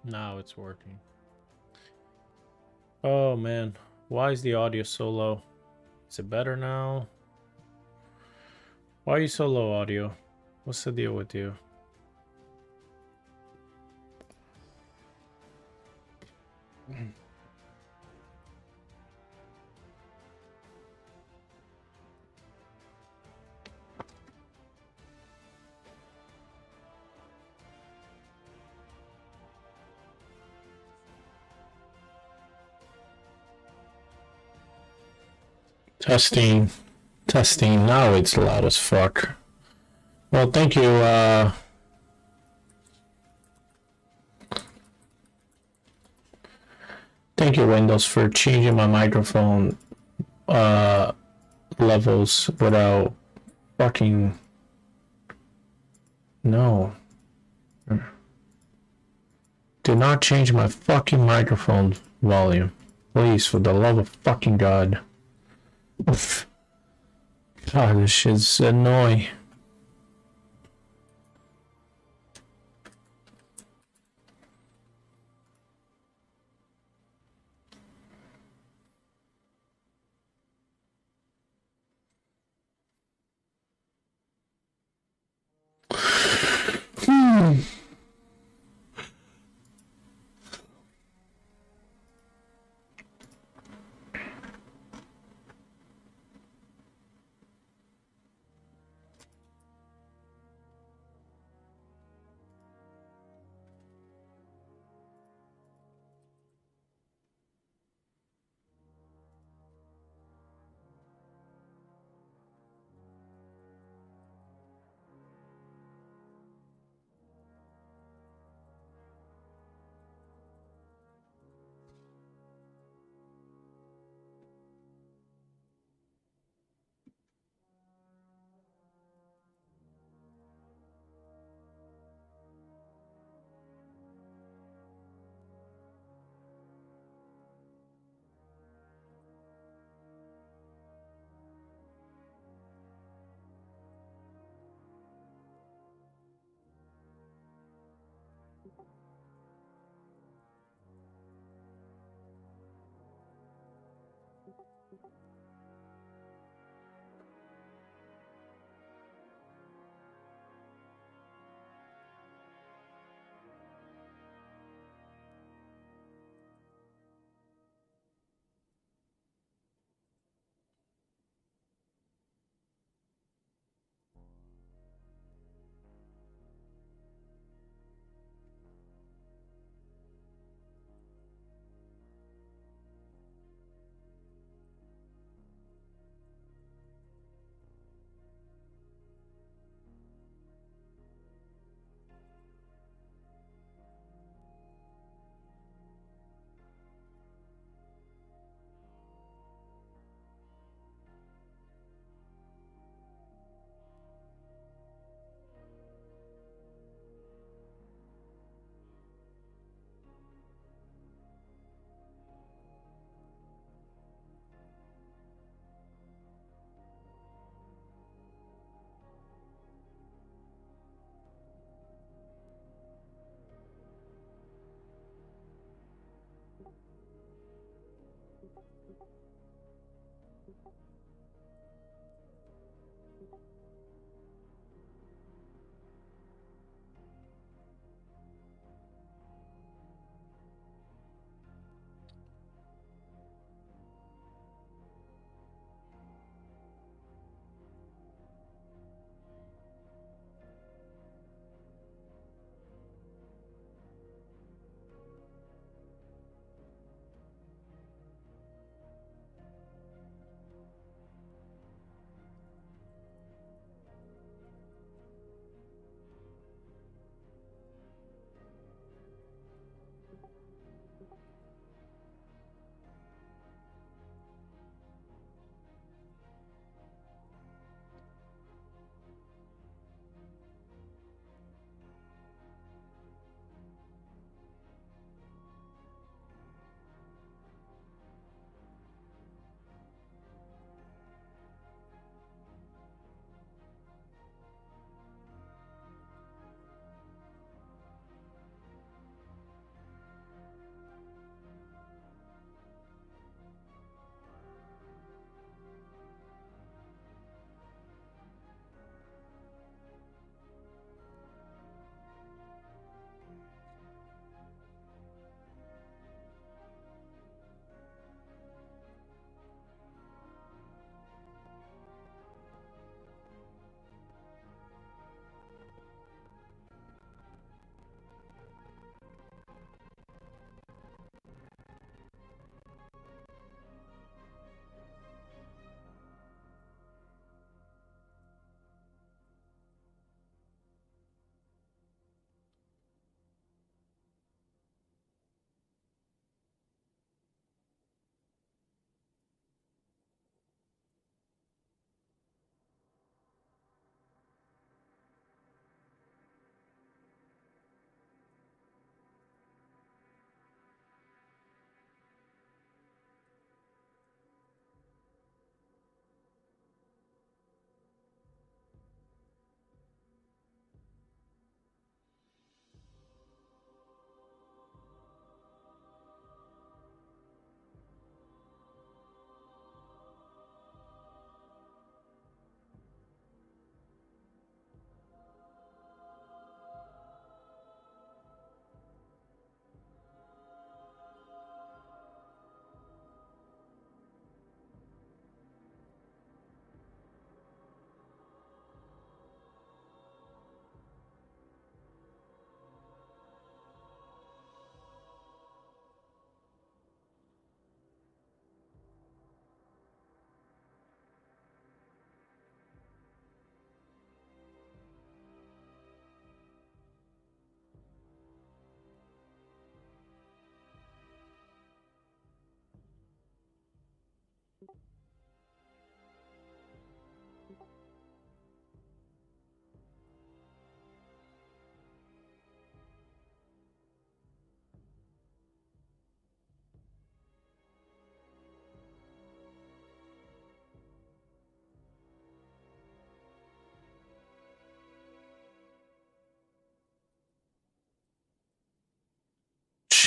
Now it's working. Oh man, why is the audio so low? Is it better now? Why are you so low, audio? What's the deal with you? Testing. Testing. Now it's loud as fuck. Well, thank you, thank you, Windows, for changing my microphone, levels without fucking... No. Do not change my fucking microphone volume. Please, for the love of fucking God. Oof. God, this shit's annoying.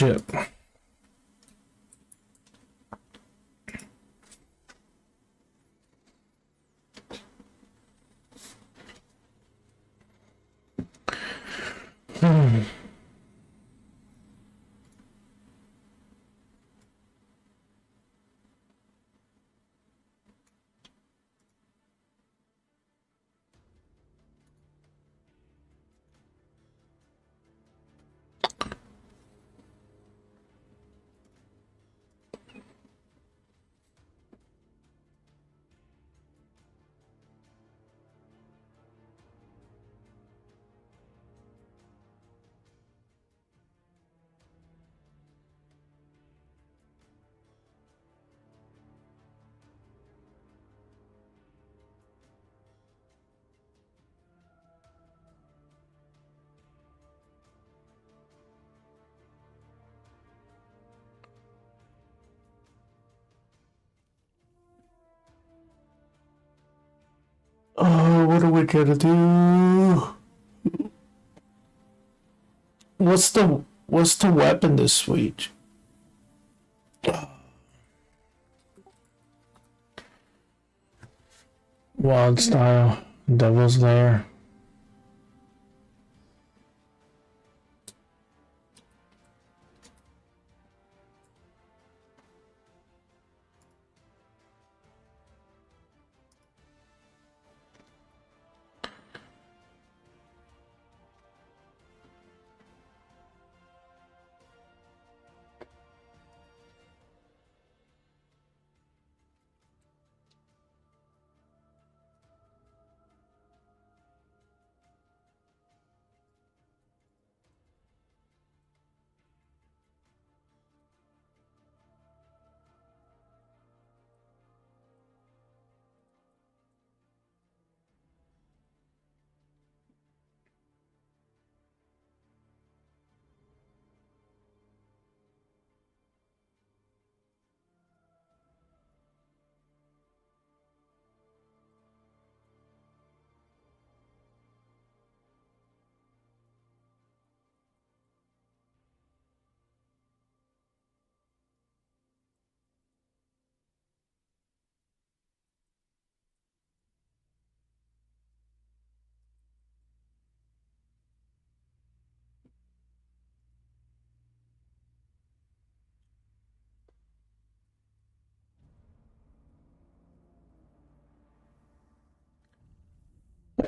shit. Oh, what are we gonna do? What's the weapon this week? Wild style, devil's lair.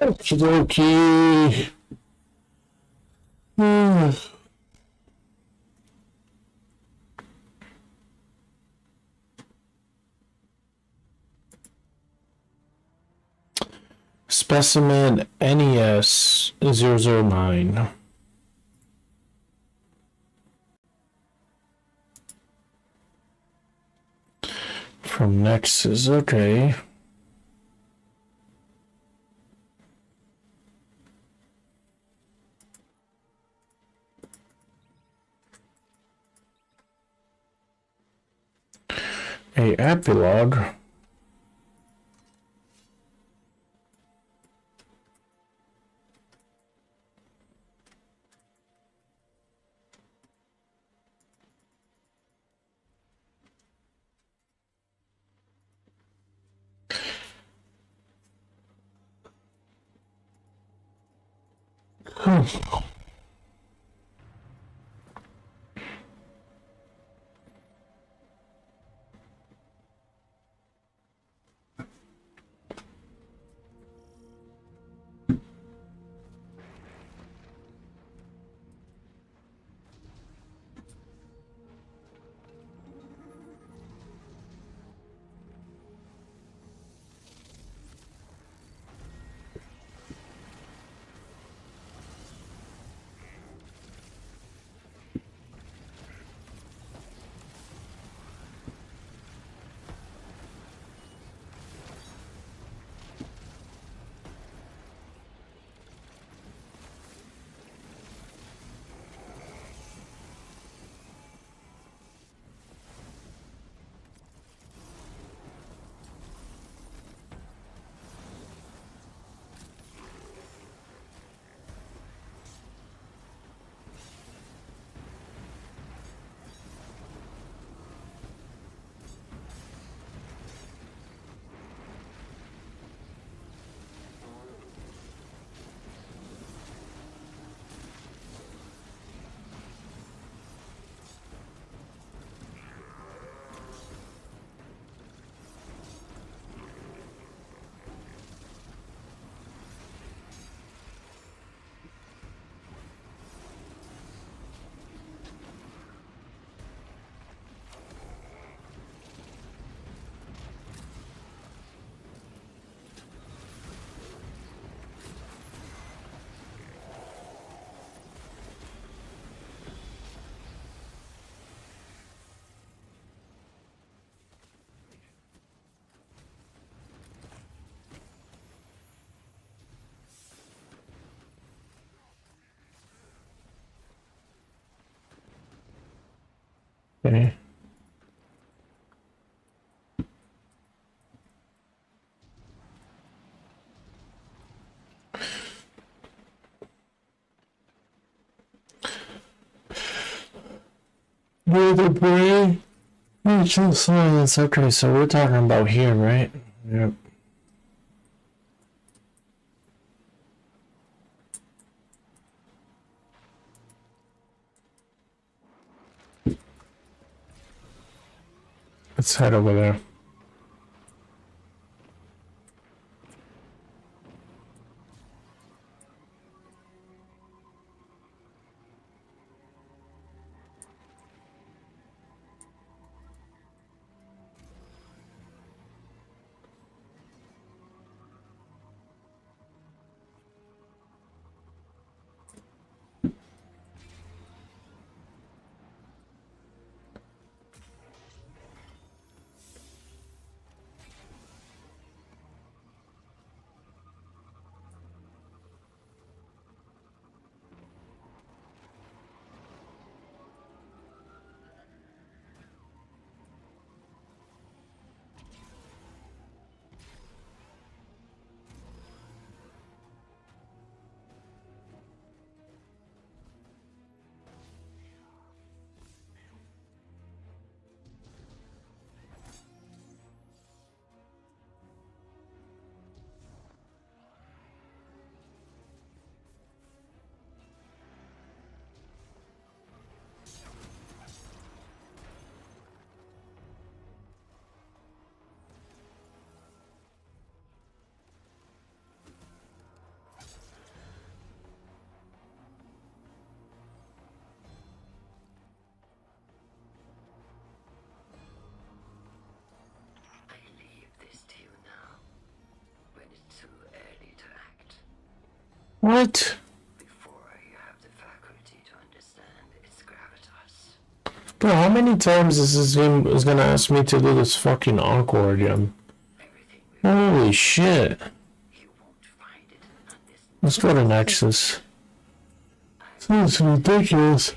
Okie dokie. Specimen NES 009. From Nexus, okay. A epilogue. Okay. Near the brain. Mutual silence. Okay, so we're talking about here, right? Yep. Let's head over there. What? Before you have the faculty to understand its gravitas. Bro, how many times is this game is gonna ask me to do this fucking encore again? Holy shit. You won't find it on this. Let's go to Nexus. This is ridiculous.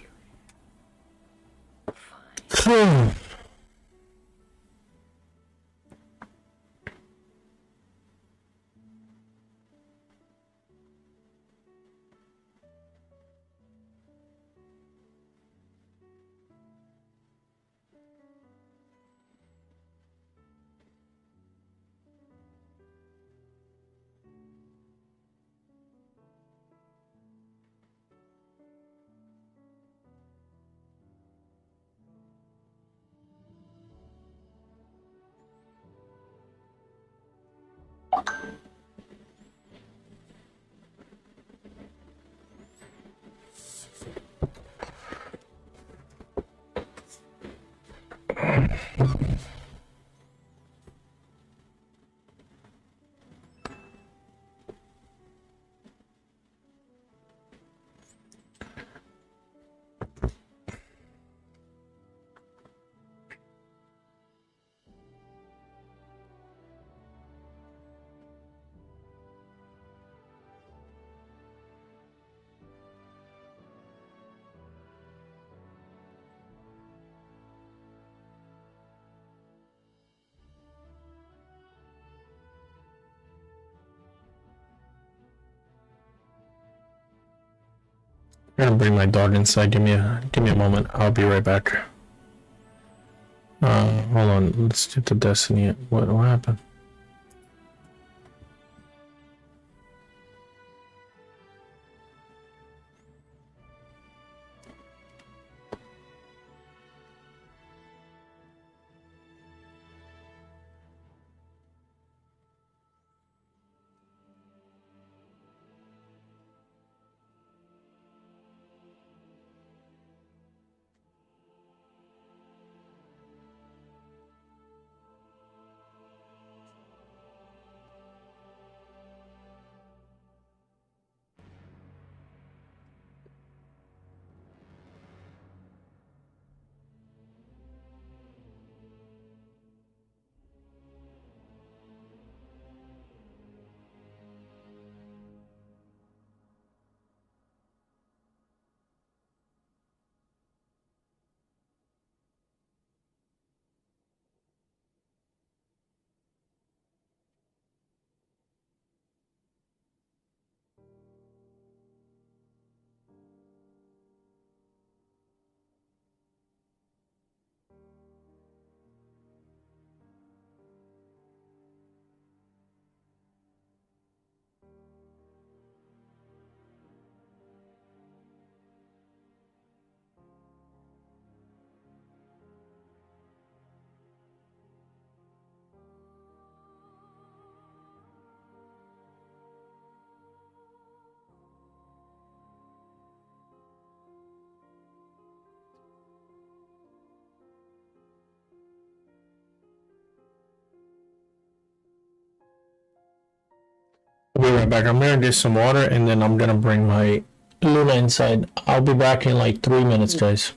I'm gonna bring my dog inside. Give me a moment. I'll be right back. Hold on. Let's do the Destiny. What happened? right back. I'm gonna get some water and then I'm gonna bring my Luna inside. I'll be back in like 3 minutes, guys.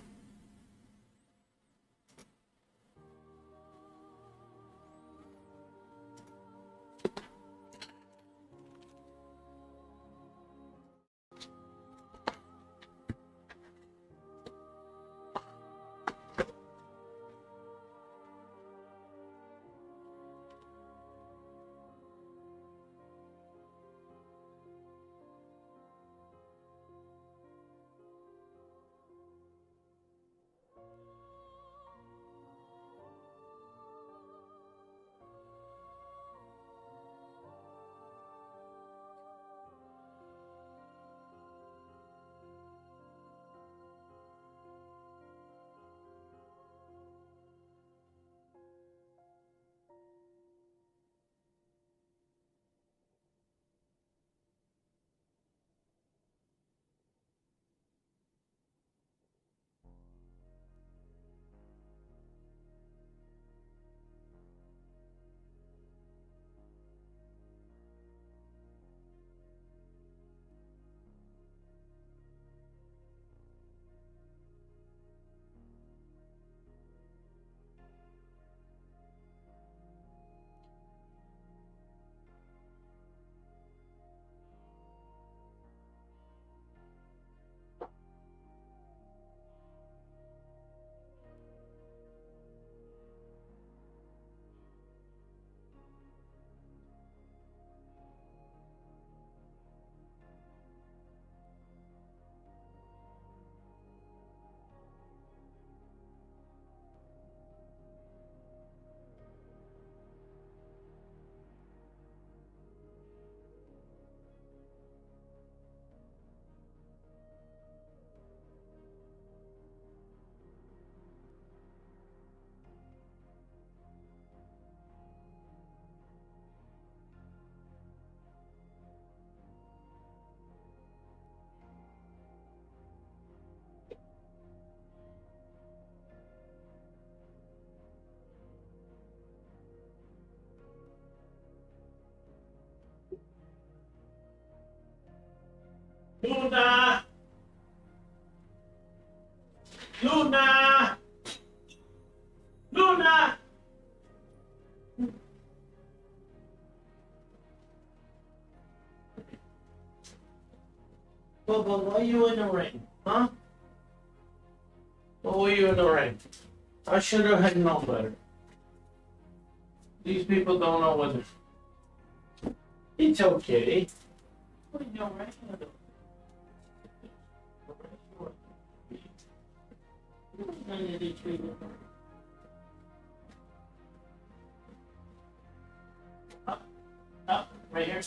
Luna! Luna! Luna! Bubba, why are you in the rain? Huh? Why were you in the rain? I should have had known better. These people don't know what to... It's okay. What are you doing right now? Up, right here.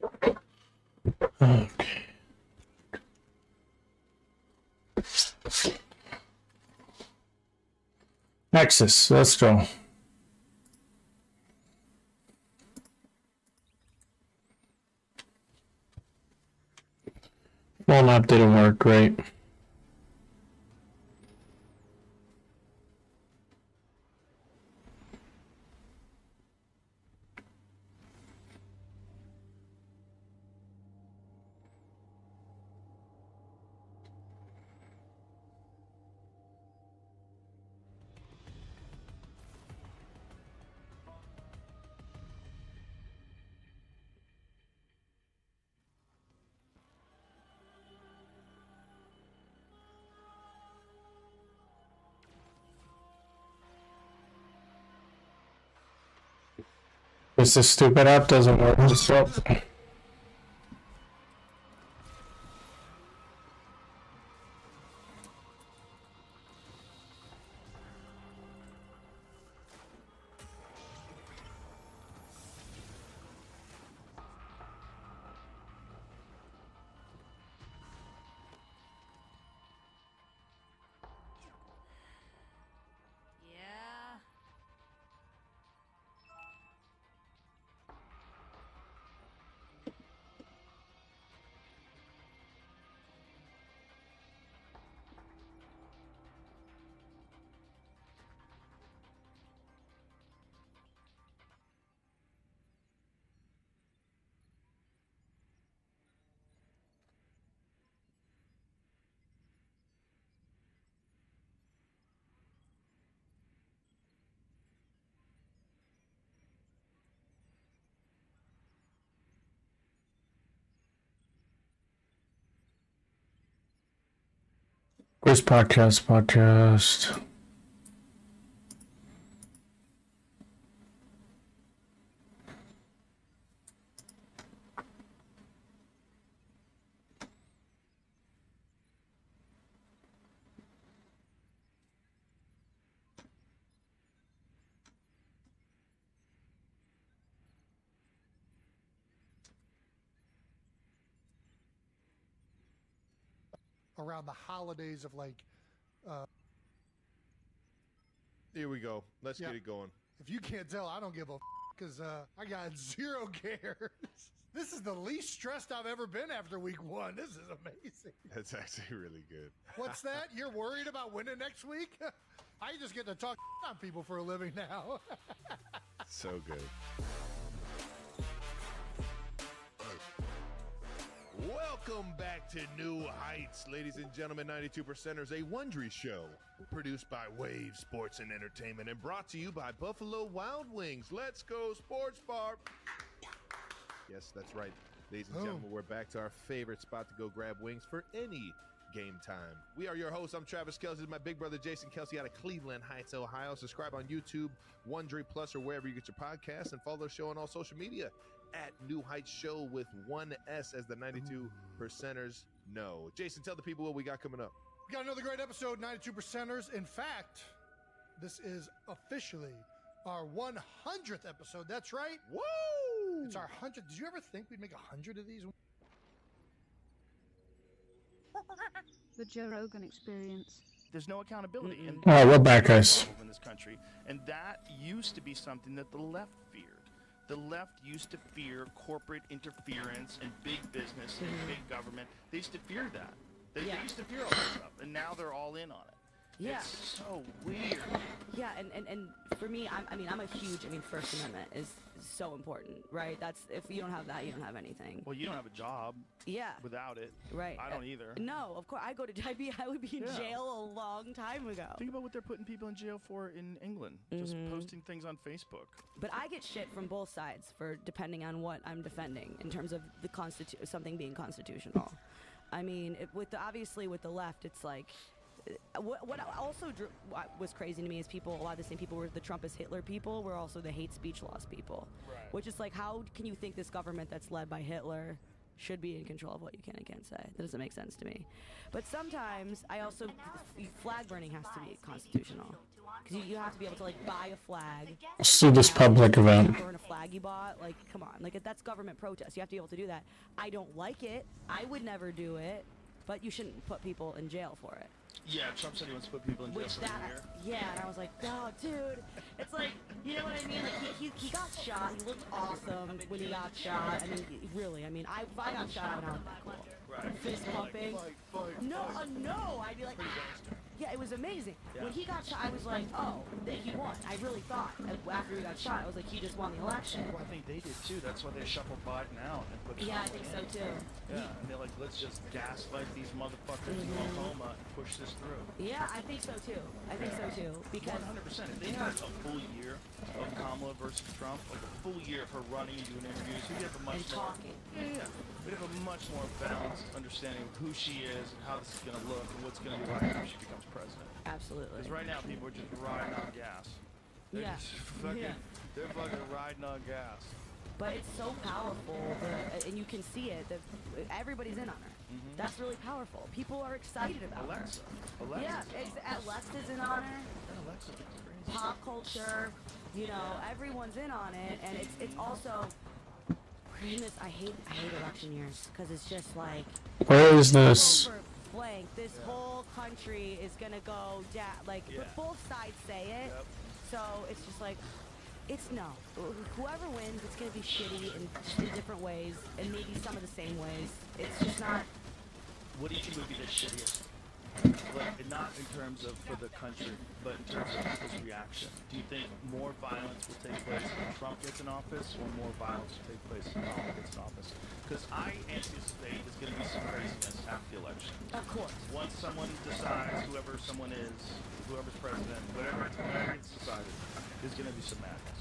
Okay. Nexus, let's go. Phone app didn't work great. This stupid app doesn't work. So. Yeah. Quiz podcast. Around the holidays of like, Here we go. Let's Yeah. get it going. if you can't tell, I don't give a because I got zero cares. This is the least stressed I've ever been after week one. This is amazing. That's actually really good. What's that? You're worried about winning next week? I just get to talk on people for a living now. So good. Welcome back to New Heights, ladies and gentlemen. 92%ers, a Wondery show produced by Wave Sports and Entertainment and brought to you by Buffalo Wild Wings. Let's go, Sports Bar. Yes, that's right. Ladies and gentlemen, we're back to our favorite spot to go grab wings for any game time. We are your hosts. I'm Travis Kelce. This is my big brother, Jason Kelce, out of Cleveland Heights, Ohio. Subscribe on YouTube, Wondery Plus, or wherever you get your podcasts, and follow the show on all social media at New Heights Show with one S, as the 92%ers know. Jason, tell the people what we got coming up. We got another great episode, 92%ers. In fact, this is officially our 100th episode. That's right. Woo! It's our 100th. Did you ever think we'd make 100 of these? The Joe Rogan Experience. There's no accountability. And All right, we're back, guys. in this country, and that used to be something that the left feared. The left used to fear corporate interference and big business and big government. They used to fear that. They used to fear all that stuff, and now they're all in on it. Yeah. It's so weird. Yeah, and for me, I'm a huge. First Amendment is so important, right? That's if you don't have that, you don't have anything. Well, you don't have a job Yeah. without it. Right. I don't either. No, of course. I would be in Yeah. jail a long time ago. Think about what they're putting people in jail for in England. Just posting things on Facebook. But I get shit from both sides for depending on what I'm defending in terms of the something being constitutional. I mean, obviously with the left, it's like. What also what was crazy to me is a lot of the same people were the Trump is Hitler people were also the hate speech laws people, which is like, how can you think this government that's led by Hitler should be in control of what you can and can't say? That doesn't make sense to me. But sometimes flag burning has to be constitutional, because you have to be able to like buy a flag. Let's do this public event. Burn a flag you bought, like come on, like that's government protest. You have to be able to do that. I don't like it. I would never do it, but you shouldn't put people in jail for it. Yeah, Trump said he wants to put people in jail for a year. Yeah, and I was like, no, dude, it's like, you know what I mean? Like, he got shot, he looked awesome when he got shot. If I got shot, I would have that cool. Right. Fist pumping. No, I'd be like, yeah, it was amazing. When he got shot, I was like, oh, that he won. I really thought, after he got shot, I was like, he just won the election. Well, I think they did too. That's why they shuffled Biden out and put Yeah, I Trump think in. so too. Yeah, and they're like, let's just gaslight these motherfuckers in Oklahoma and push this through. Yeah, I think so too. Because 100%. If they had a full year of Kamala versus Trump, like a full year of her running and doing interviews, we'd have a much and more. talking. Yeah. We'd have a much more balanced understanding of who she is and how this is going to look and what's going to be like after she becomes president. Absolutely. Because right now people are just riding on gas. They're Yeah. just fucking, Yeah. they're fucking riding on gas. But it's so powerful, and you can see it. Everybody's in on her. That's really powerful. People are excited about Alexa. her. Alexa. Yeah, Alexa's in on her. Alexa thing's crazy. Pop culture, you know, everyone's in on it, and it's also. Goodness, I hate election years because it's just like. Where is this? Over blank. This whole country is gonna go down. Like, but both sides say it, so it's just like. It's no. Whoever wins, it's gonna be shitty in different ways, and maybe some of the same ways. It's just not. What do you think would be the shittiest? Like, not in terms of for the country, but in terms of people's reaction. Do you think more violence will take place when Trump gets in office, or more violence will take place when Trump gets in office? Because I anticipate there's going to be some craziness after the election. Of course. Once someone decides, whoever someone is, whoever's president, whatever it's decided, there's going to be some madness.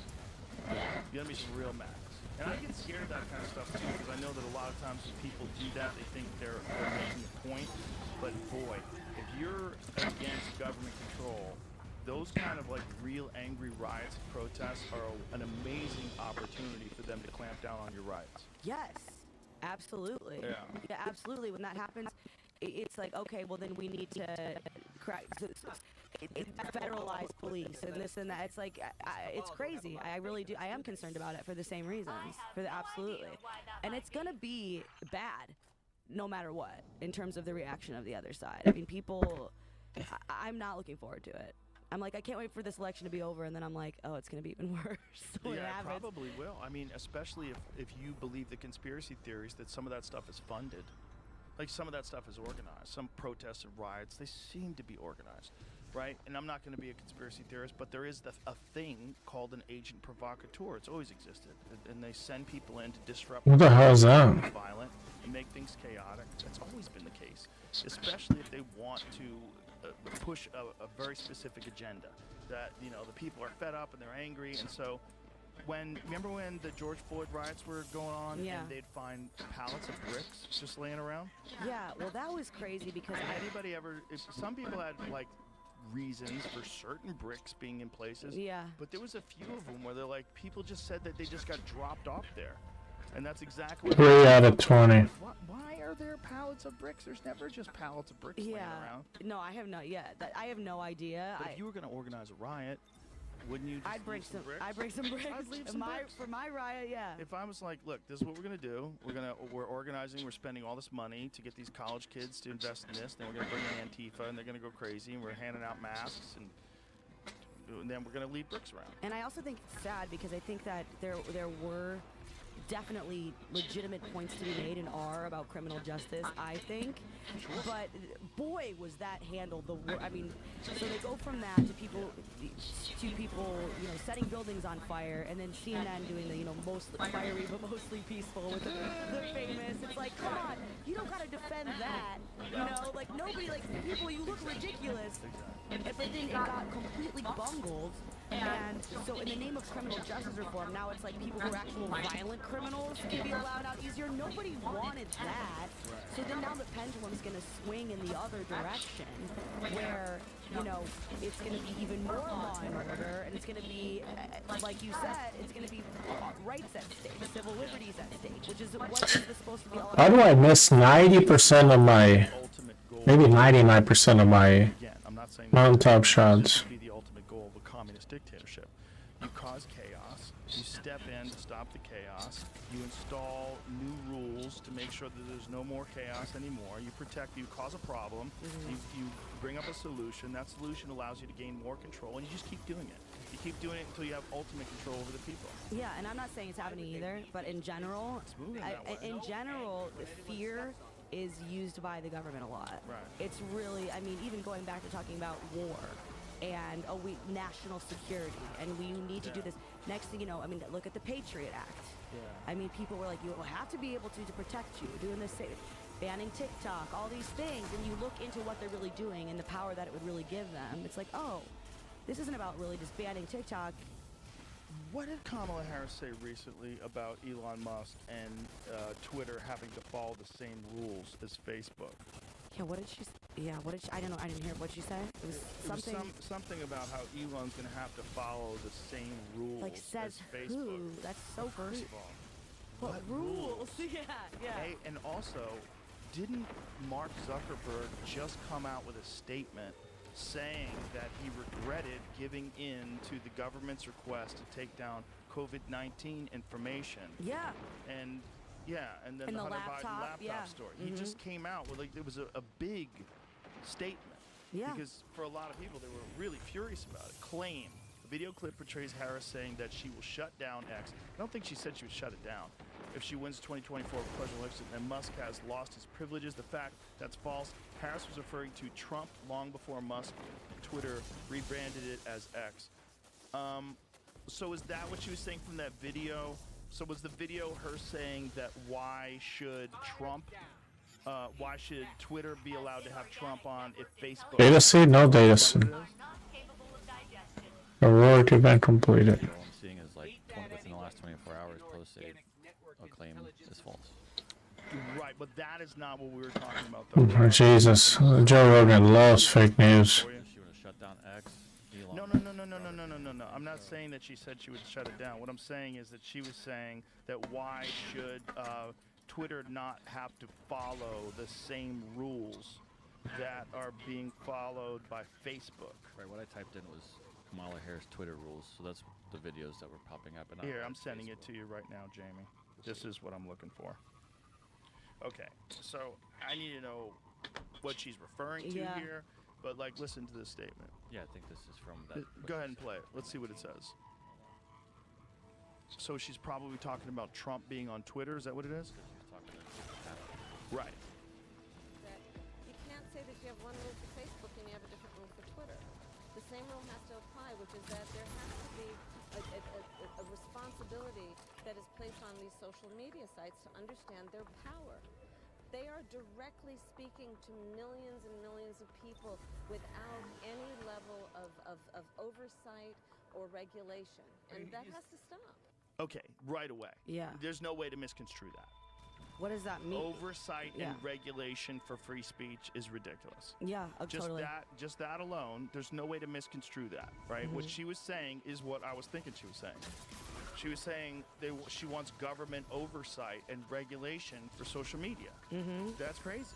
There's going to be some real madness. And I get scared of that kind of stuff too, because I know that a lot of times when people do that, they think they're making a point. But boy, if you're against government control, those kind of like real angry riots and protests are an amazing opportunity for them to clamp down on your rights. Yes, absolutely. Yeah, absolutely. When that happens, it's like, okay, well then we need to federalize police and this and that. It's like, it's crazy. I really do. I am concerned about it for the same reasons. Absolutely. And it's gonna be bad, no matter what, in terms of the reaction of the other side. I mean, people. I'm not looking forward to it. I'm like, I can't wait for this election to be over, and then I'm like, oh, it's gonna be even worse. When it Yeah, it happens. probably will. I mean, especially if you believe the conspiracy theories that some of that stuff is funded. Like, some of that stuff is organized. Some protests and riots, they seem to be organized, right? And I'm not going to be a conspiracy theorist, but there is a thing called an agent provocateur. It's always existed. And they send people in to disrupt. What the hell is that? Violent and make things chaotic. That's always been the case, especially if they want to push a very specific agenda. That, you know, the people are fed up and they're angry, and so remember when the George Floyd riots were going on, Yeah. and they'd find pallets of bricks just laying around? Yeah, well, that was crazy because Anybody ever? Some people had like reasons for certain bricks being in places. Yeah. But there was a few of them where they're like, people just said that they just got dropped off there, and that's exactly what. 3 out of 20. Why are there pallets of bricks? There's never just pallets of bricks laying around. No, I have no. Yeah, I have no idea. But if you were going to organize a riot, wouldn't you just I'd bring leave some bricks? I'd bring some bricks. I'd leave some bricks. For my riot, yeah. If I was like, look, this is what we're gonna do. We're organizing. We're spending all this money to get these college kids to invest in this. Then we're gonna bring in Antifa, and they're gonna go crazy. And we're handing out masks, and then we're gonna leave bricks around. And I also think it's sad because I think that there were definitely legitimate points to be made and are about criminal justice, I think. But boy, was that handled I mean, so they go from that to people, you know, setting buildings on fire, and then CNN doing the, you know, mostly fiery but mostly peaceful with the famous. It's like, come on, you don't gotta defend that, you know, like nobody, like people, you look ridiculous. But then it got completely bungled. And so in the name of criminal justice reform, now it's like people who are actual violent criminals can be allowed out easier. Nobody wanted that. So then now the pendulum's going to swing in the other direction, where, you know, it's going to be even more law and order, and it's going to be, like you said, it's going to be rights at stake, civil liberties at stake, which is what this is supposed to be all about. How do I miss 90% of my, maybe 99% of my Again, I'm not saying mountaintop this shots? would be the ultimate goal of a communist dictatorship. You cause chaos. You step in to stop the chaos. You install new rules to make sure that there's no more chaos anymore. You protect. You cause a problem. You bring up a solution. That solution allows you to gain more control, and you just keep doing it. You keep doing it until you have ultimate control over the people. Yeah, and I'm not saying it's happening either, but in general, fear is used by the government a lot. Right. It's really, I mean, even going back to talking about war and national security, and we need to do this. Next thing you know, I mean, look at the Patriot Act. Yeah. I mean, people were like, you will have to be able to protect you, doing this, banning TikTok, all these things, and you look into what they're really doing and the power that it would really give them. It's like, oh, this isn't about really just banning TikTok. What did Kamala Harris say recently about Elon Musk and Twitter having to follow the same rules as Facebook? Yeah, what did she say? Yeah, what did she, I don't know. I didn't hear what she said. It was something something about how Elon's going to have to follow the same rules like says as Facebook. who? That's so First creepy. of all, What rules? Yeah. Hey, and also, didn't Mark Zuckerberg just come out with a statement saying that he regretted giving in to the government's request to take down COVID-19 information? Yeah. And yeah, and then And the the Hunter Biden laptop, laptop yeah. story. He just came out with, like, it was a big statement. Yeah. Because for a lot of people, they were really furious about it. Claim. The video clip portrays Harris saying that she will shut down X. I don't think she said she would shut it down. If she wins the 2024 presidential election and Musk has lost his privileges, the fact that's false. Harris was referring to Trump long before Musk. Twitter rebranded it as X. So is that what she was saying from that video? So was the video her saying that why should Twitter be allowed to have Trump on if Facebook... Data seed? No data seed. Heroic event completed. All I'm seeing is like within the last 24 hours, posts a claim is false. Right, but that is not what we were talking about, Oh, though. Jesus. Joe Rogan loves fake news. She would have shut down X. Elon. No. I'm not saying that she said she would shut it down. What I'm saying is that she was saying that why should Twitter not have to follow the same rules that are being followed by Facebook? Right, what I typed in was Kamala Harris Twitter rules, so that's the videos that were popping up. And Here, I'm sending it to you right now, Jamie. This is what I'm looking for. Okay, so I need to know what she's referring to here, but like, listen to this statement. Yeah, I think this is from that. Go ahead and play it. Let's see what it says. So she's probably talking about Trump being on Twitter. Is that what it is? Right. That you can't say that you have one rule for Facebook and you have a different rule for Twitter. The same rule has to apply, which is that there has to be a responsibility that is placed on these social media sites to understand their power. They are directly speaking to millions and millions of people without any level of oversight or regulation. And that has to stop. Okay, right away. Yeah. There's no way to misconstrue that. What does that mean? Oversight and regulation for free speech is ridiculous. Yeah, totally. Just that alone, there's no way to misconstrue that, right? What she was saying is what I was thinking she was saying. She was saying she wants government oversight and regulation for social media. That's crazy.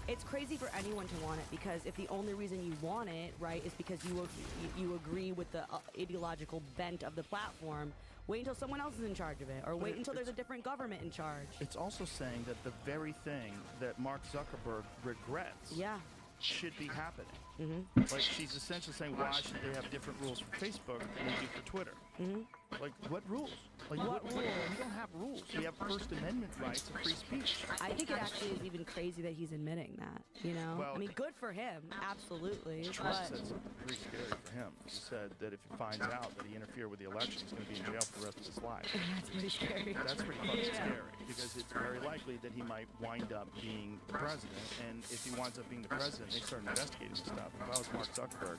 It's crazy for anyone to want it, because if the only reason you want it, right, is because you agree with the ideological bent of the platform, wait until someone else is in charge of it, or wait until there's a different government in charge. It's also saying that the very thing that Mark Zuckerberg regrets should be happening. Like, she's essentially saying, why should they have different rules for Facebook than they do for Twitter? Like, what rules? Like, what rules? We don't have rules. We have First Amendment rights of free speech. I think it actually is even crazy that he's admitting that, you know? Well, I mean, good for him, absolutely. Trump but said something pretty scary for him. He said that if he finds out that he interfered with the election, he's going to be in jail for the rest of his life. that's pretty scary. That's pretty fucking scary, because it's very likely that he might wind up being the president, and if he winds up being the president, they start investigating this stuff. If I was Mark Zuckerberg,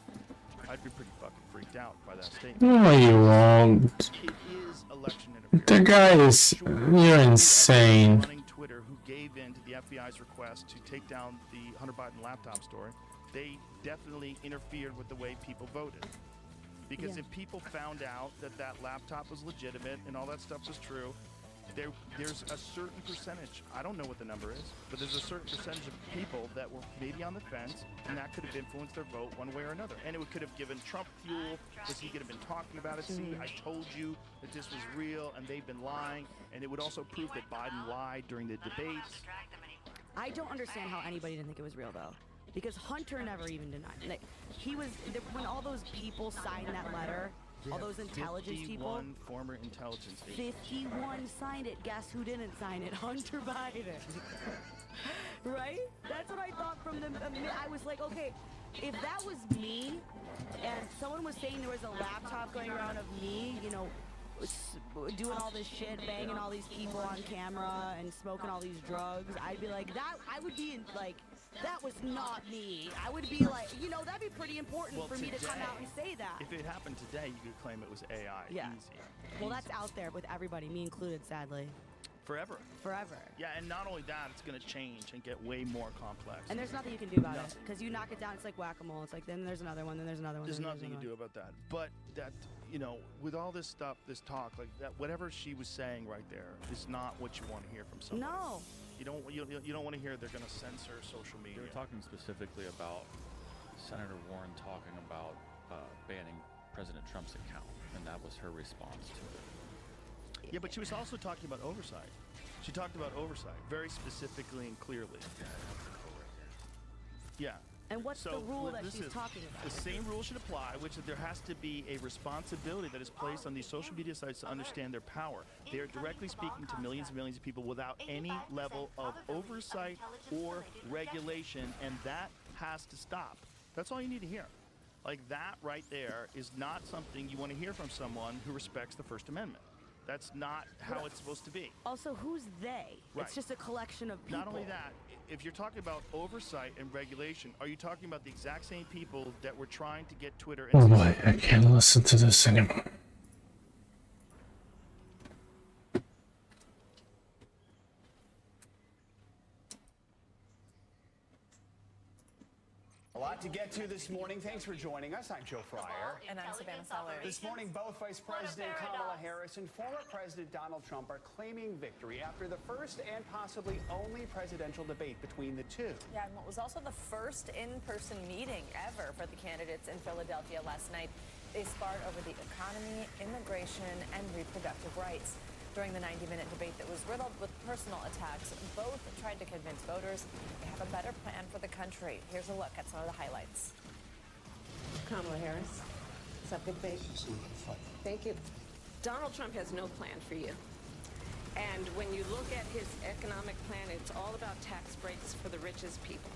I'd be pretty fucking freaked out by that statement. No, you won't. It is election interference. The guy is... You're insane. Running Twitter, who gave in to the FBI's request to take down the Hunter Biden laptop story, they definitely interfered with the way people voted. Because if people found out that that laptop was legitimate and all that stuff was true, there's a certain percentage, I don't know what the number is, but there's a certain percentage of people that were maybe on the fence, and that could have influenced their vote one way or another. And it could have given Trump fuel, because he could have been talking about it. See, I told you that this was real, and they've been lying. And it would also prove that Biden lied during the debates. I don't understand how anybody didn't think it was real, though. Because Hunter never even denied it. Like, he was, when all those people signed that letter, all those intelligence 51 people, former intelligence agents. 51 signed it. Guess who didn't sign it? Hunter Biden. Right? That's what I thought from the... I was like, okay, if that was me, and someone was saying there was a laptop going around of me, you know, doing all this shit, banging all these people on camera and smoking all these drugs, I'd be like, that, I would be like, that was not me. I would be like, you know, that'd be pretty important for me to come out and say that. If it happened today, you could claim it was AI. Yeah. Easy. Well, that's out there with everybody, me included, sadly. Forever. Forever. Yeah, and not only that, it's going to change and get way more complex. And there's nothing you can do about it. Nothing. Because you knock it down, it's like whack-a-mole. It's like, then there's another one, then there's another one. There's then nothing you another can do about that. But that, you know, with all this stuff, this talk, like that, whatever she was saying right there is not what you want to hear from one. somebody. No. You don't want to hear they're going to censor social media. They were talking specifically about Senator Warren talking about banning President Trump's account, and that was her response to it. Yeah, but she was also talking about oversight. She talked about oversight very specifically and clearly. Yeah. And what's the rule that she's talking about? The same rule should apply, which is there has to be a responsibility that is placed on these social media sites to understand their power. They are directly speaking to millions and millions of people without any level of oversight or regulation, and that has to stop. That's all you need to hear. Like, that right there is not something you want to hear from someone who respects the First Amendment. That's not how it's supposed to be. Also, who's they? Right. It's just a collection of people. Not only that, if you're talking about oversight and regulation, are you talking about the exact same people that were trying to get Twitter and Oh boy, I can't listen to this anymore. A lot to get to this morning. Thanks for joining us. I'm Joe Fryer. And I'm Savannah Sellers. This morning, both Vice President Kamala Harris and former President Donald Trump are claiming victory after the first and possibly only presidential debate between the two. Yeah, and what was also the first in-person meeting ever for the candidates in Philadelphia last night. They sparred over the economy, immigration, and reproductive rights. During the 90-minute debate that was riddled with personal attacks, both tried to convince voters they have a better plan for the country. Here's a look at some of the highlights. Kamala Harris. Is that good faith? Thank you. Donald Trump has no plan for you. And when you look at his economic plan, it's all about tax breaks for the richest people.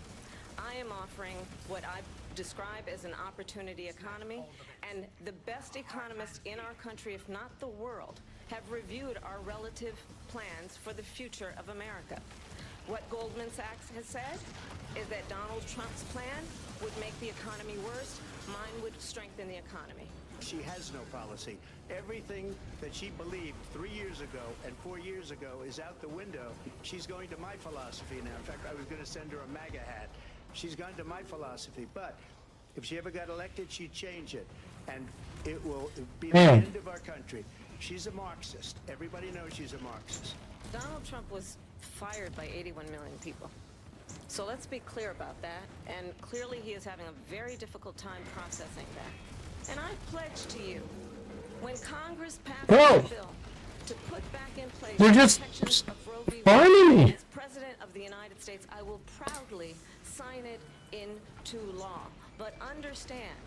I am offering what I describe as an opportunity economy, and the best economists in our country, if not the world, have reviewed our relative plans for the future of America. What Goldman Sachs has said is that Donald Trump's plan would make the economy worse. Mine would strengthen the economy. She has no policy. Everything that she believed 3 years ago and 4 years ago is out the window. She's going to my philosophy now. In fact, I was going to send her a MAGA hat. She's gone to my philosophy. But if she ever got elected, she'd change it. And it will be the end of our country. She's a Marxist. Everybody knows she's a Marxist. Donald Trump was fired by 81 million people. So let's be clear about that. And clearly he is having a very difficult time processing that. And I pledge to you, when Congress passes a bill to put back in place They're just protections of Roe v. farming Wade, me. as President of the United States, I will proudly sign it into law. But understand,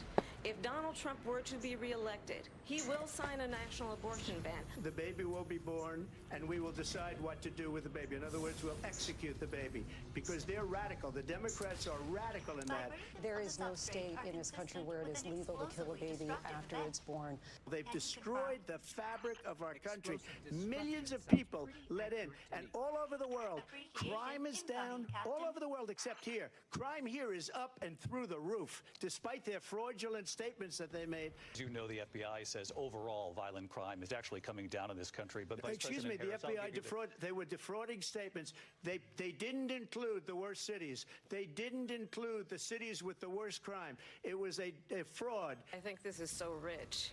if Donald Trump were to be reelected, he will sign a national abortion ban. The baby will be born, and we will decide what to do with the baby. In other words, we'll execute the baby because they're radical. The Democrats are radical in that. There is no state in this country where it is legal to kill a baby after it's born. They've destroyed the fabric of our country. Millions of people let in, and all over the world, crime is down all over the world except here. Crime here is up and through the roof, despite their fraudulent statements that they made. As you know, the FBI says overall violent crime is actually coming down in this country. But Excuse me, the FBI they were defrauding statements. They didn't include the worst cities. They didn't include the cities with the worst crime. It was a fraud. I think this is so rich,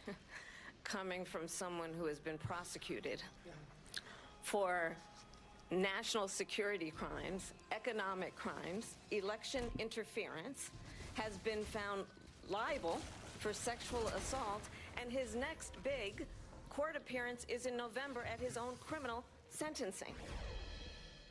coming from someone who has been prosecuted for national security crimes, economic crimes, election interference, has been found liable for sexual assault, and his next big court appearance is in November at his own criminal sentencing.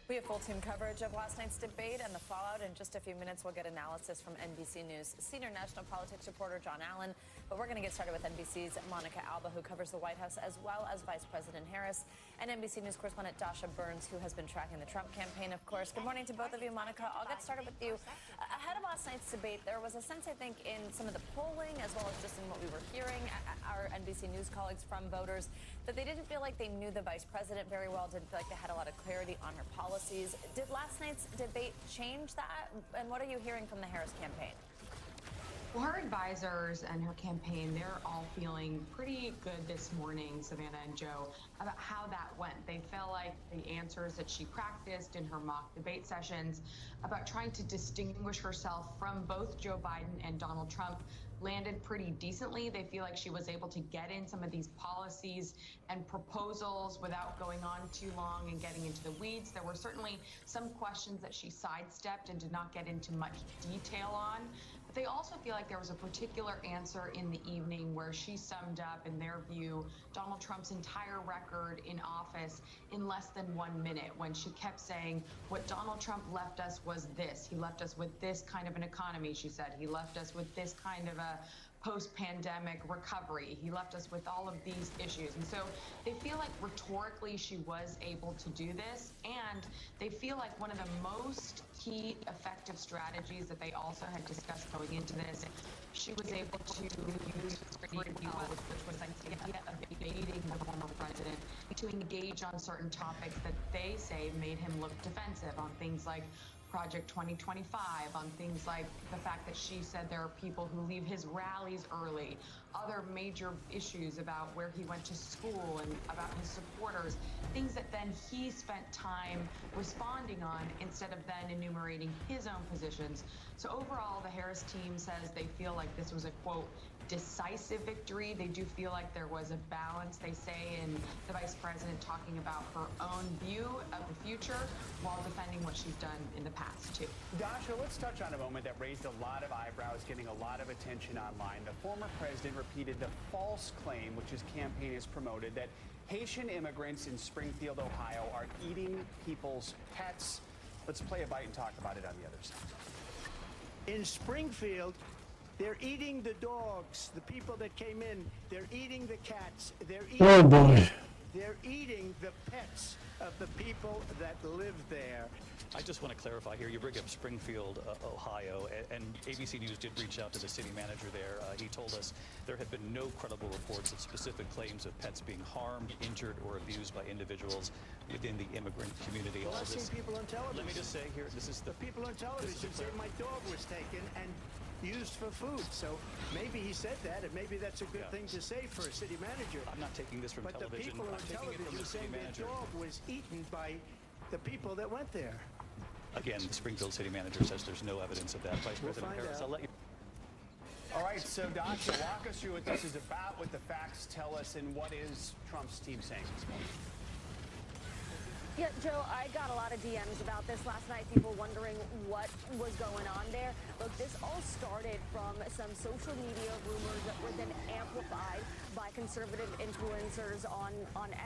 We have full team coverage of last night's debate and the fallout. In just a few minutes, we'll get analysis from NBC News senior national politics reporter John Allen. But we're going to get started with NBC's Monica Alba, who covers the White House, as well as Vice President Harris, and NBC News correspondent Dasha Burns, who has been tracking the Trump campaign, of course. Good morning to both of you. Monica, I'll get started with you. Ahead of last night's debate, there was a sense, I think, in some of the polling, as well as just in what we were hearing, our NBC News colleagues from voters, that they didn't feel like they knew the vice president very well, didn't feel like they had a lot of clarity on her policies. Did last night's debate change that? And what are you hearing from the Harris campaign? Well, her advisors and her campaign, they're all feeling pretty good this morning, Savannah and Joe, about how that went. They felt like the answers that she practiced in her mock debate sessions about trying to distinguish herself from both Joe Biden and Donald Trump landed pretty decently. They feel like she was able to get in some of these policies and proposals without going on too long and getting into the weeds. There were certainly some questions that she sidestepped and did not get into much detail on. But they also feel like there was a particular answer in the evening where she summed up, in their view, Donald Trump's entire record in office in less than 1 minute, when she kept saying, what Donald Trump left us was this. He left us with this kind of an economy, she said. He left us with this kind of a post-pandemic recovery. He left us with all of these issues. And so they feel like rhetorically she was able to do this, and they feel like one of the most key effective strategies that they also had discussed going into this, she was able to use pretty well, which was the idea of baiting the former president to engage on certain topics that they say made him look defensive, on things like Project 2025, on things like the fact that she said there are people who leave his rallies early, other major issues about where he went to school and about his supporters, things that then he spent time responding on instead of then enumerating his own positions. So overall, the Harris team says they feel like this was a, quote, decisive victory. They do feel like there was a balance, they say, in the vice president talking about her own view of the future while defending what she's done in the past, too. Dasha, let's touch on a moment that raised a lot of eyebrows, getting a lot of attention online. The former president repeated the false claim, which his campaign has promoted, that Haitian immigrants in Springfield, Ohio are eating people's pets. Let's play a bite and talk about it on the other side. In Springfield, they're eating the dogs, the people that came in. They're eating the cats. They're eating, Oh boy. They're eating the pets of the people that live there. I just want to clarify here. You bring up Springfield, Ohio, and ABC News did reach out to the city manager there. He told us there have been no credible reports of specific claims of pets being harmed, injured, or abused by individuals within the immigrant community. Well, I've seen people on television. Let me just say here, this is the people on television say my dog was taken and used for food. So maybe he said that, and maybe that's a good thing to say for a city manager. I'm not taking this from but television. But the people on television saying their dog was eaten by the people that went there. Again, the Springfield city manager says there's no evidence of that. Vice President Harris, I'll let you. All right, so Dasha, walk us through what this is about, what the facts tell us, and what is Trump's team saying this morning. Yeah, Joe, I got a lot of DMs about this last night, people wondering what was going on there. Look, this all started from some social media rumors that were then amplified by conservative influencers on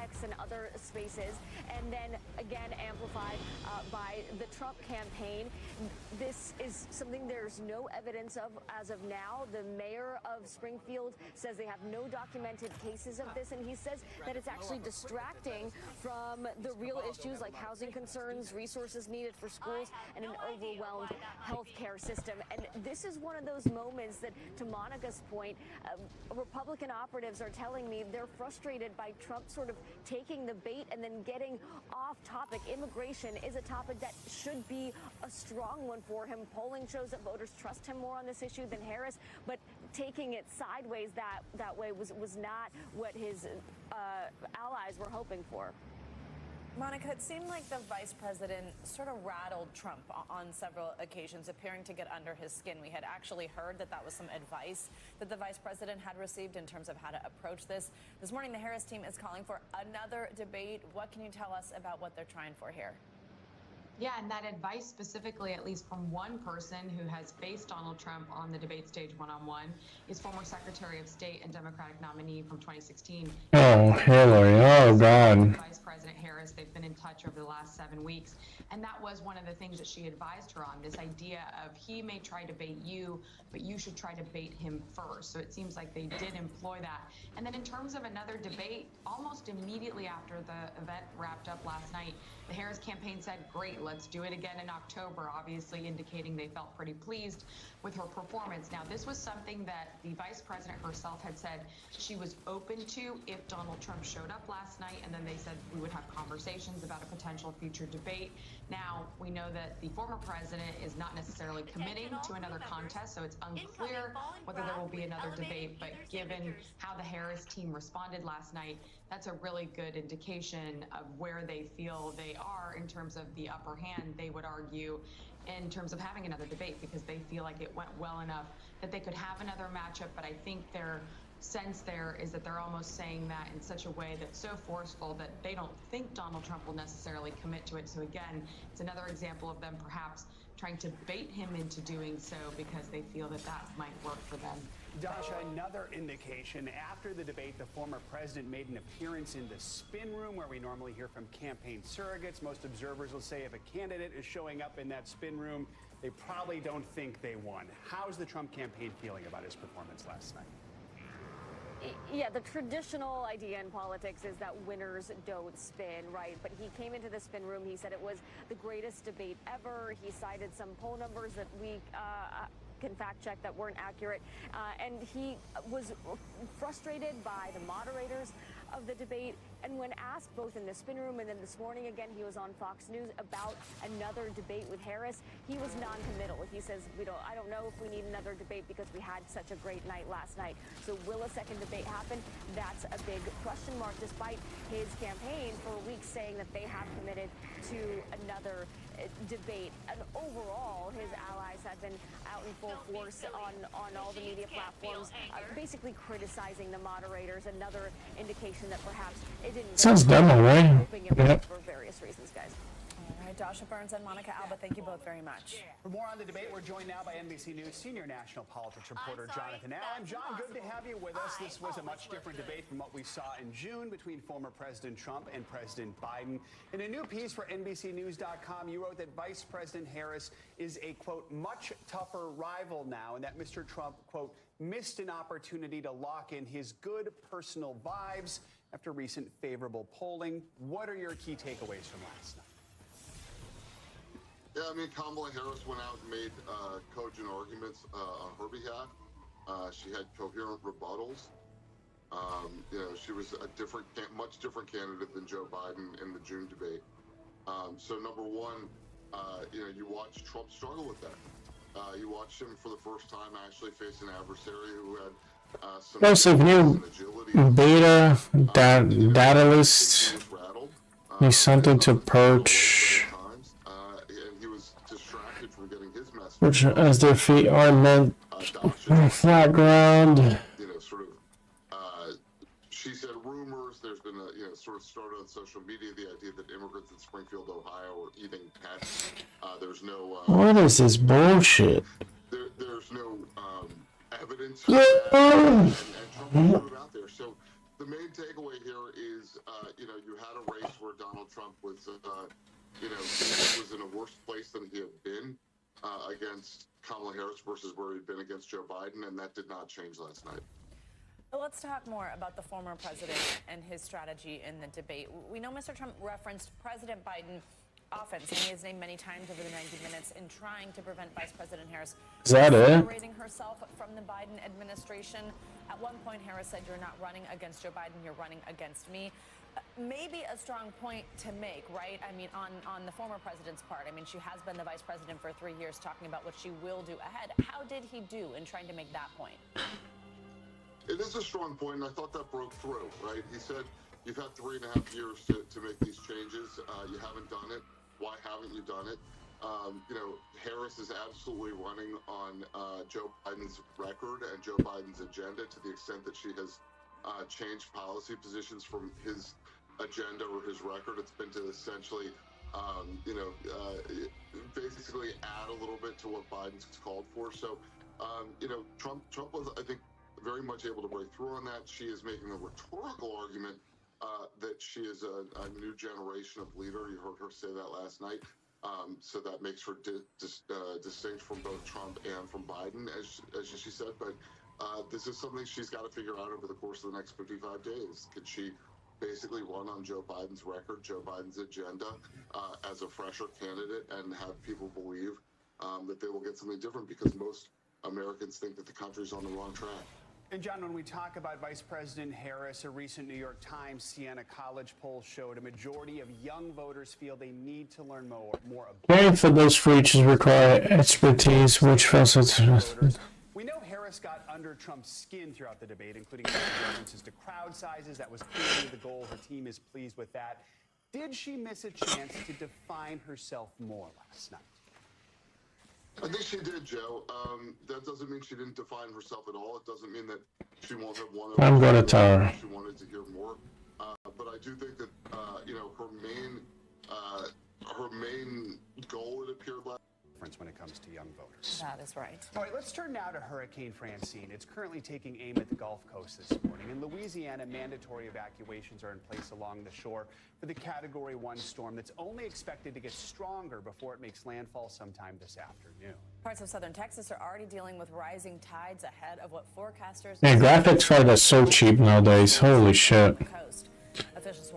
X and other spaces, and then again amplified by the Trump campaign. This is something there's no evidence of as of now. The mayor of Springfield says they have no documented cases of this, and he says that it's actually distracting from the real issues like housing concerns, resources needed for schools, and an overwhelmed healthcare system. And this is one of those moments that, to Monica's point, Republican operatives are telling me they're frustrated by Trump sort of taking the bait and then getting off topic. Immigration is a topic that should be a strong one for him. Polling shows that voters trust him more on this issue than Harris, but taking it sideways that way was not what his allies were hoping for. Monica, it seemed like the vice president sort of rattled Trump on several occasions, appearing to get under his skin. We had actually heard that that was some advice that the vice president had received in terms of how to approach this. This morning, the Harris team is calling for another debate. What can you tell us about what they're trying for here? Yeah, and that advice specifically, at least from one person who has faced Donald Trump on the debate stage one-on-one, is former Secretary of State and Democratic nominee from 2016. Oh, Hillary. Oh, God. Vice President Harris, they've been in touch over the last 7 weeks. And that was one of the things that she advised her on, this idea of he may try to bait you, but you should try to bait him first. So it seems like they did employ that. And then in terms of another debate, almost immediately after the event wrapped up last night, the Harris campaign said, great, let's do it again in October, obviously indicating they felt pretty pleased with her performance. Now, this was something that the vice president herself had said she was open to if Donald Trump showed up last night, and then they said we would have conversations about a potential future debate. Now, we know that the former president is not necessarily committing to another contest, so it's unclear whether there will be another debate, but given how the Harris team responded last night, that's a really good indication of where they feel they are in terms of the upper hand, they would argue, in terms of having another debate, because they feel like it went well enough that they could have another matchup. But I think their sense there is that they're almost saying that in such a way that's so forceful that they don't think Donald Trump will necessarily commit to it. So again, it's another example of them perhaps trying to bait him into doing so because they feel that that might work for them. Dasha, another indication. After the debate, the former president made an appearance in the spin room where we normally hear from campaign surrogates. Most observers will say if a candidate is showing up in that spin room, they probably don't think they won. How's the Trump campaign feeling about his performance last night? Yeah, the traditional idea in politics is that winners don't spin, right? But he came into the spin room. He said it was the greatest debate ever. He cited some poll numbers that we can fact check that weren't accurate. And he was frustrated by the moderators of the debate. And when asked both in the spin room and then this morning again, he was on Fox News about another debate with Harris, he was non-committal. He says, I don't know if we need another debate because we had such a great night last night. So will a second debate happen? That's a big question mark, despite his campaign for weeks saying that they have committed to another debate. And overall, his allies have been out in full force on all the media platforms, basically criticizing the moderators. Another indication that perhaps it didn't Sounds demo, right? Yep. For various reasons, guys. All right, Dasha Burns and Monica Alba, thank you both very much. For more on the debate, we're joined now by NBC News senior national politics reporter Jonathan Allen. John, good to have you with us. This was a much different debate from what we saw in June between former President Trump and President Biden. In a new piece for NBCNews.com, you wrote that Vice President Harris is a, quote, much tougher rival now, and that Mr. Trump, quote, missed an opportunity to lock in his good personal vibes after recent favorable polling. What are your key takeaways from last night? Yeah, I mean, Kamala Harris went out and made cogent arguments on her behalf. She had coherent rebuttals. She was a much different candidate than Joe Biden in the June debate. So number one, you watched Trump struggle with that. You watched him for the first time actually face an adversary who had some Explosive new beta data list. Need something to perch. Which, as their feet are meant flat ground. She said rumors. There's been a sort of started on social media the idea that immigrants in Springfield, Ohio, are eating pets. There's no. What is this bullshit? There's no evidence for that, and Trump put it out there. So the main takeaway here is, you had a race where Donald Trump was, was in a worse place than he had been against Kamala Harris versus where he'd been against Joe Biden, and that did not change last night. Let's talk more about the former president and his strategy in the debate. We know Mr. Trump referenced President Biden often, saying his name many times over the 90 minutes in trying to prevent Vice President Harris separating herself from the Biden administration. At one point, Harris said, "You're not running against Joe Biden, you're running against me." Maybe a strong point to make, right? I mean, on the former president's part. I mean, she has been the vice president for 3 years, talking about what she will do ahead. How did he do in trying to make that point? It is a strong point, and I thought that broke through, right? He said, you've had 3.5 years to make these changes. You haven't done it. Why haven't you done it? Harris is absolutely running on Joe Biden's record and Joe Biden's agenda to the extent that she has changed policy positions from his agenda or his record. It's been to essentially, basically add a little bit to what Biden's called for. So, Trump was, I think, very much able to break through on that. She is making a rhetorical argument that she is a new generation of leader. You heard her say that last night. So that makes her distinct from both Trump and from Biden, as she said. But this is something she's got to figure out over the course of the next 55 days. Can she basically run on Joe Biden's record, Joe Biden's agenda, as a fresher candidate, and have people believe that they will get something different, because most Americans think that the country's on the wrong track. And John, when we talk about Vice President Harris, a recent New York Times Siena College poll showed a majority of young voters feel they need to learn more about. Caring for those features require expertise, which facilitates. We know Harris got under Trump's skin throughout the debate, including references to crowd sizes. That was clearly the goal. Her team is pleased with that. Did she miss a chance to define herself more last night? I think she did, Joe. That doesn't mean she didn't define herself at all. It doesn't mean that she won't have one. I'm gonna tell her. She wanted to hear more, but I do think that her main goal, it appeared like, when it comes to young voters. That is right. All right, let's turn now to Hurricane Francine. It's currently taking aim at the Gulf Coast this morning. In Louisiana, mandatory evacuations are in place along the shore for the Category 1 storm that's only expected to get stronger before it makes landfall sometime this afternoon. Parts of southern Texas are already dealing with rising tides ahead of what forecasters... Yeah, graphics cards are so cheap nowadays. Holy shit.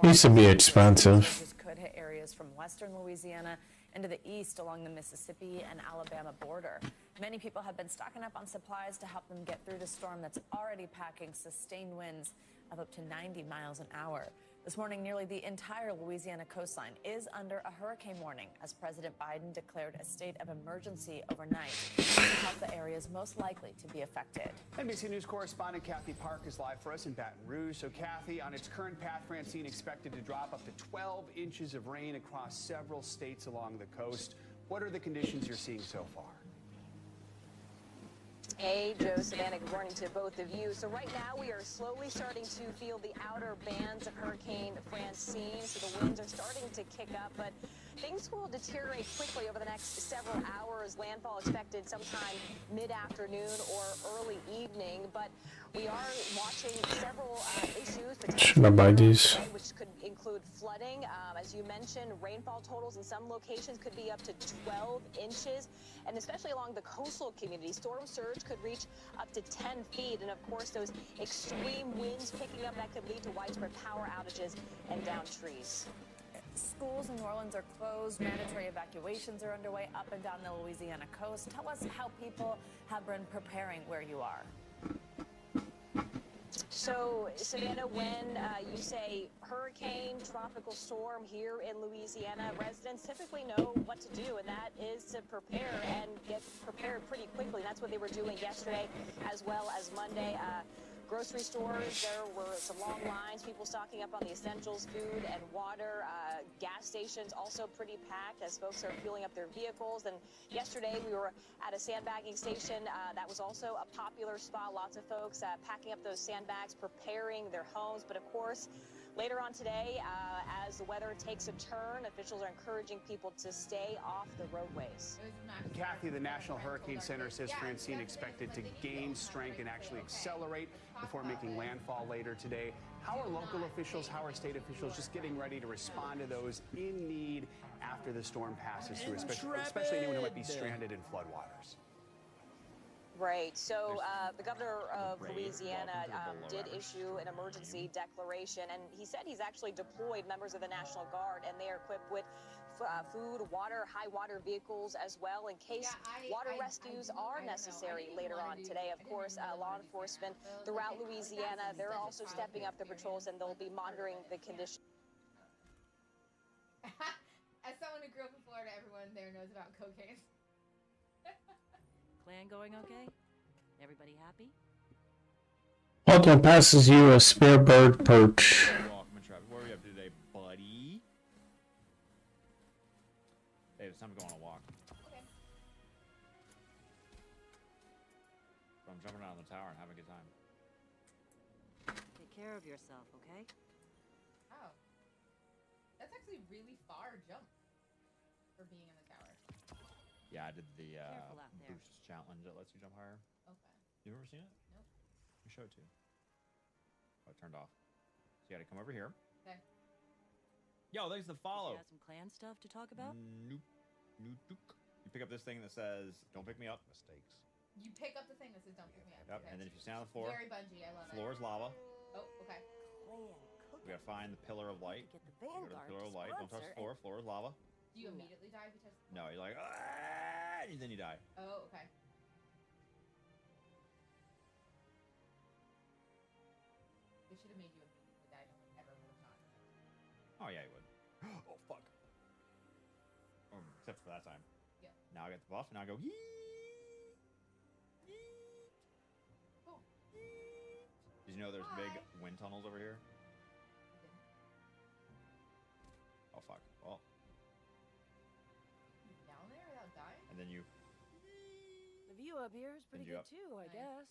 Used to be expensive. Could hit areas from western Louisiana into the east along the Mississippi and Alabama border. Many people have been stocking up on supplies to help them get through the storm that's already packing sustained winds of up to 90 miles an hour. This morning, nearly the entire Louisiana coastline is under a hurricane warning as President Biden declared a state of emergency overnight to help the areas most likely to be affected. NBC News correspondent Kathy Park is live for us in Baton Rouge. So, Kathy, on its current path, Francine expected to drop up to 12 inches of rain across several states along the coast. What are the conditions you're seeing so far? Hey, Joe, Savannah, good morning to both of you. So right now we are slowly starting to feel the outer bands of Hurricane Francine. So the winds are starting to kick up, but things will deteriorate quickly over the next several hours. Landfall expected sometime mid-afternoon or early evening, but we are watching several issues, Should I buy these? which could include flooding. As you mentioned, rainfall totals in some locations could be up to 12 inches, and especially along the coastal community, storm surge could reach up to 10 feet. And of course, those extreme winds picking up, that could lead to widespread power outages and downed trees. Schools in New Orleans are closed. Mandatory evacuations are underway up and down the Louisiana coast. Tell us how people have been preparing where you are. So, Savannah, when you say hurricane, tropical storm here in Louisiana, residents typically know what to do, and that is to prepare and get prepared pretty quickly. And that's what they were doing yesterday as well as Monday. Grocery stores, there were some long lines, people stocking up on the essentials, food and water. Gas stations also pretty packed as folks are fueling up their vehicles. And yesterday we were at a sandbagging station. That was also a popular spot. Lots of folks packing up those sandbags, preparing their homes. But of course, later on today, as the weather takes a turn, officials are encouraging people to stay off the roadways. Kathy, the National Hurricane Center says Francine expected to gain strength and actually accelerate before making landfall later today. How are local officials, how are state officials just getting ready to respond to those in need after the storm passes through, especially anyone who might be stranded in floodwaters? Right. So the governor of Louisiana did issue an emergency declaration, and he said he's actually deployed members of the National Guard, and they are equipped with food, water, high water vehicles as well in case water rescues are necessary later on today. Of course, law enforcement throughout Louisiana, they're also stepping up their patrols, and they'll be monitoring the conditions. As someone who grew up in Florida, everyone there knows about cocaine. Plan going okay? Everybody happy? Hawthorne passes you a spare bird perch. Welcome, Travis. What are we up to today, buddy? Hey, it's time to go on a walk. Okay. I'm jumping out of the tower and having a good time. Take care of yourself, okay? Oh. That's actually really far jump for being in the tower. Yeah, I did the Careful out there. boost challenge that lets you jump higher. Okay. You've ever seen it? Nope. We showed it to you. Oh, it turned off. So you gotta come over here. Okay. Yo, there's the follow. You got some clan stuff to talk about? Nope. Nope. You pick up this thing that says, "Don't pick me up." Mistakes. You pick up the thing that says don't pick me up. Yep. Okay. And then if you stand on the floor, Very bungee, I love it. floor is lava. Oh, okay. We gotta find the pillar of light. Get the Go to the Vanguard pillar of to light. Don't touch the floor. Floor is lava. Do you immediately die if you touch? No, you're like, ah, and then you die. Oh, okay. They should have made you immediately die. No one ever would have shot. Oh yeah, you would. Oh fuck. Except for that time. Yeah. Now I get the buff, and I go. Yee! Oh. Did you know there's big wind tunnels over here? Oh fuck. Well. Down there without dying? And then you. The view up here is pretty Pinned you good up. too, I guess.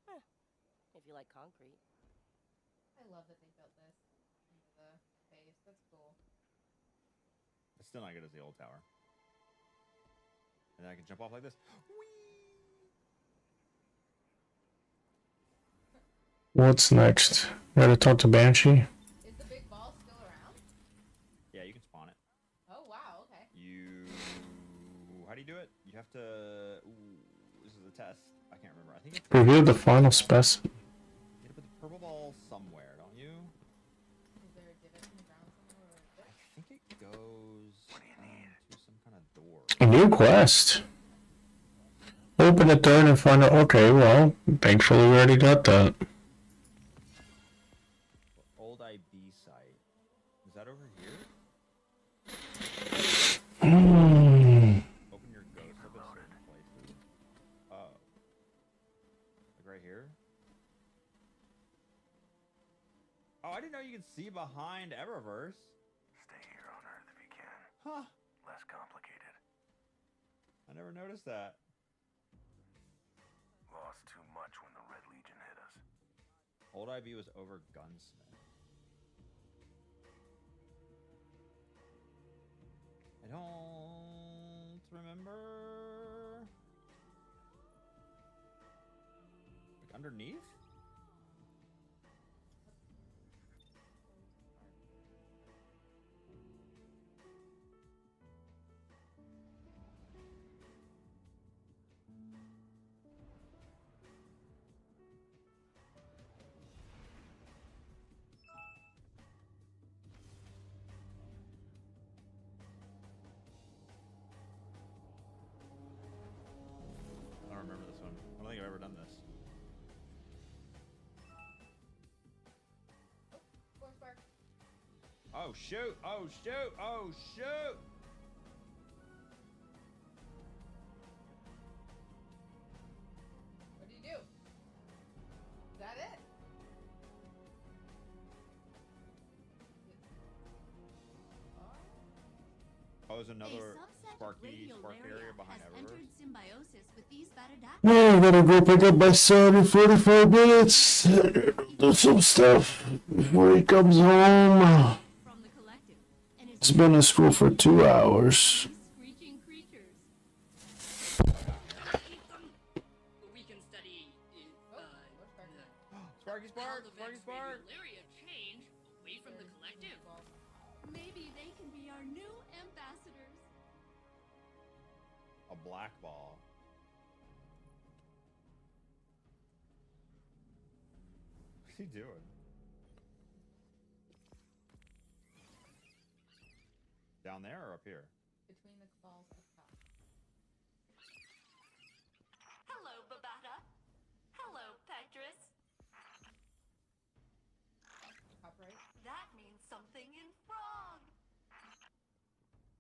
Huh. If you like concrete. I love that they built this into the base. That's cool. It's still not good as the old tower. And then I can jump off like this. What's next? Gotta talk to Banshee. Is the big ball still around? Yeah, you can spawn it. Oh wow, okay. How do you do it? You have to. Ooh, this is a test. I can't remember. I think it's. Review the final specimen. You have to put the purple ball somewhere, don't you? Is there a divot in the ground somewhere? I think it goes to some kind of door. A new quest. Open the turn and find out. Okay, well, thankfully we already got that. Old IB site. Is that over here? Open your ghost up at certain places. Oh. Like right here? Oh, I didn't know you could see behind Eververse. Stay here on Earth if you can. Huh. Less complicated. I never noticed that. Lost too much when the Red Legion hit us. Old IB was over Gunsmith. I don't remember. Like underneath? I don't remember this one. I don't think I've ever done this. Force spark. Oh shoot! Oh shoot! Oh shoot! What do you do? Is that it? Oh, there's another sparky spark area behind Eververse. Symbiosis with these Oh, I gotta go pick up my son in 45 minutes. Do some stuff before he comes home. He's been in school for 2 hours. screeching creatures. We can study Sparky Spark! Sparky Spark! malaria change away from the collective. Maybe they can be our new ambassadors. A black ball. What's he doing? Down there or up here? Between the balls up top. Hello, Babata. Hello, Petrus. Copyright. That means something in frog.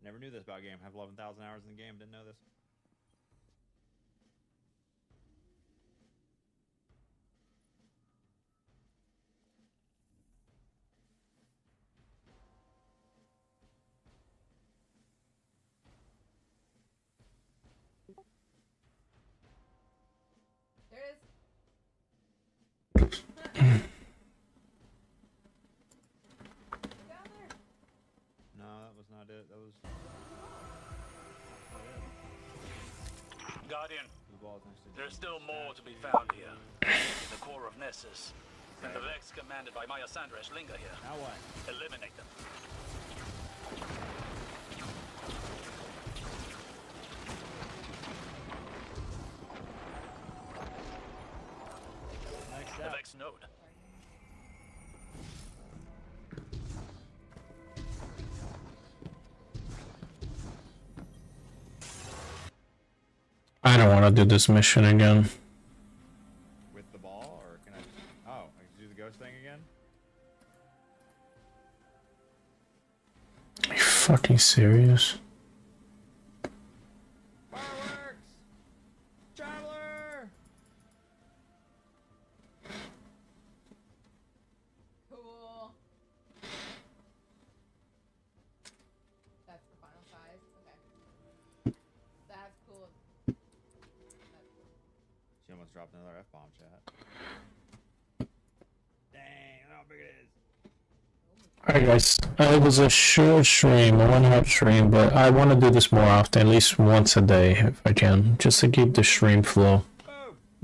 Never knew this about game. Have 11,000 hours in the game. Didn't know this. There it is. Down there. No, that was not it. That was. Guardian, The ball next to there's still more to be found here. The core of Nessus. And the Vex commanded by Maya Sandresh linger here. Now what? Eliminate them. Next The step. Vex node. I don't want to do this mission again. With the ball, or can I? Oh, I can do the ghost thing again. Are you fucking serious? Fireworks! Traveler! Cool. That's the final size. Okay. That's cool. She almost dropped another F-bomb, chat. Dang, look how big it is. Alright guys, it was a short stream, a 1 hour stream, but I want to do this more often, at least once a day if I can, just to keep the stream flow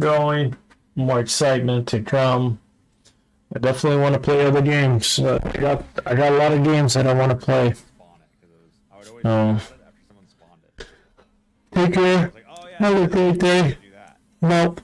going, more excitement to come. I definitely want to play other games. I got a lot of games that I want to play. Take care. Have a great day. Nope.